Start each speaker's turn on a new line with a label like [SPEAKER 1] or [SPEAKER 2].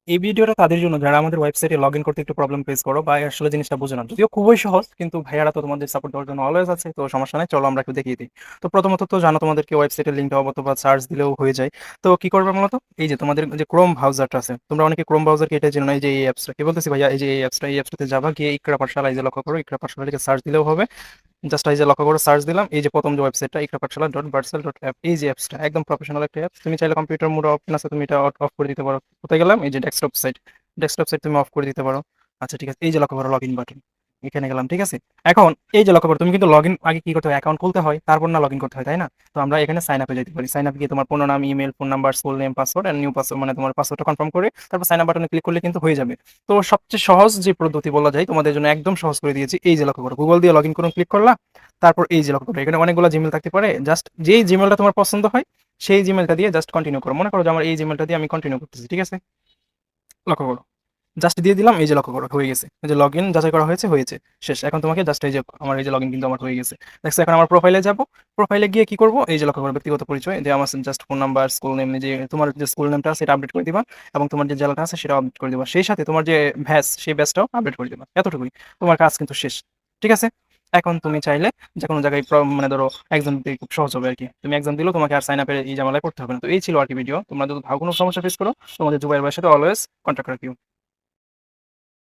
[SPEAKER 1] এই ভিডিওটা তাদের জন্য যারা আমাদের ওয়েবসাইটে লগ ইন করতে একটু প্রবলেম ফেস করো বা আসলে জিনিসটা বুঝো না, যদিও খুবই সহজ, কিন্তু ভাইয়ারা তো তোমাদের সাপোর্ট দেওয়ার জন্য অলওয়েজ আছে, তো সমস্যা নেই, চলো আমরা একটু দেখিয়ে দিই। তো প্রথমত তো জানো তোমাদেরকে ওয়েবসাইটের লিঙ্কটা অথবা সার্চ দিলেও হয়ে যায়। তো কি করবে মূলত, এই যে তোমাদের যে ক্রোম ব্রাউজারটা আছে, তোমরা অনেকে ক্রোম ব্রাউজারকে এটা জন্য এই যে এই অ্যাপসটা কি বলতেছি ভাইয়া, এই যে এই অ্যাপসটাতে যাবা, গিয়ে ইকরা পাঠশালা, এই যে লক্ষ্য করো ইকরা পাঠশালা লিখে সার্চ দিলেও হবে। জাস্ট এই যে লক্ষ্য করে সার্চ দিলাম, এই যে প্রথম যে ওয়েবসাইটটা ইকরা পাঠশালা ডট ভার্সেল ডট অ্যাপ, এই যে অ্যাপসটা একদম প্রফেশনাল একটা অ্যাপ। তুমি চাইলে কম্পিউটার মোড অপশন আছে, তুমি এটা অফ করে দিতে পারো। কোথায় গেলাম, এই যে ডেস্কটপ সাইট তুমি অফ করে দিতে পারো। আচ্ছা ঠিক আছে, এই যে লক্ষ্য করো লগ ইন বাটন, এখানে গেলাম, ঠিক আছে। এখন এই যে লক্ষ্য করো, তুমি কিন্তু লগ ইন আগে কি করতে হয়, অ্যাকাউন্ট খুলতে হয়, তারপর না লগ ইন করতে হয়, তাই না? তো আমরা এখানে সাইন আপে যেতে পারি। সাইন আপ গিয়ে তোমার পুরো নাম, email, phone number, full name, password and new password, মানে তোমার পাসওয়ার্ডটা কনফার্ম করে তারপর সাইন আপ বাটনে ক্লিক করলে কিন্তু হয়ে যাবে। তো সবচেয়ে সহজ যে পদ্ধতি বলা যায় তোমাদের জন্য একদম সহজ করে দিয়েছি, এই যে লক্ষ্য করো, গুগল দিয়ে লগ ইন করুন, ক্লিক করলা, তারপর এই যে লক্ষ্য করো, এখানে অনেকগুলো জিমেল থাকতে পারে, জাস্ট যেই জিমেলটা তোমার পছন্দ হয় সেই জিমেলটা দিয়ে জাস্ট কন্টিনিউ করো। মনে করো যে আমার এই জিমেলটা দিয়ে আমি কন্টিনিউ করতেছি, ঠিক আছে। লক্ষ্য করো, জাস্ট দিয়ে দিলাম, এই যে লক্ষ্য করো হয়ে গেছে, এই যে লগ ইন যাচাই করা হয়েছে, হয়েছে, শেষ। এখন তোমাকে জাস্ট এই যে আমার এই যে লগ ইন কিন্তু আমার হয়ে গেছে, দেখছো। এখন আমার প্রোফাইলে যাব, প্রোফাইলে গিয়ে কি করবো, এই যে লক্ষ্য করো ব্যক্তিগত পরিচয়, যে আমার just phone number, school name, যে তোমার যে স্কুল নেমটা সেটা আপডেট করে দিবা, এবং তোমার যে জেলাটা আছে সেটা আপডেট করে দিবা, সেই সাথে তোমার যে ভ্যাস সেই ব্যাসটাও আপডেট করে দিবা, এতটুকুই, তোমার কাজ কিন্তু শেষ, ঠিক আছে। এখন তুমি চাইলে যে কোনো জায়গায় মানে ধরো একজন দিলে খুব সহজ হবে আর কি, তুমি একজন দিলেও তোমাকে আর সাইন আপের এই ঝামেলায় করতে হবে না। তো এই ছিল আর কি ভিডিও। তোমরা যদি ভালো কোনো সমস্যা ফেস করো, তোমাদের জুবাইর ভাইয়ের সাথে অলওয়েজ কন্ট্যাক্ট রাখিও।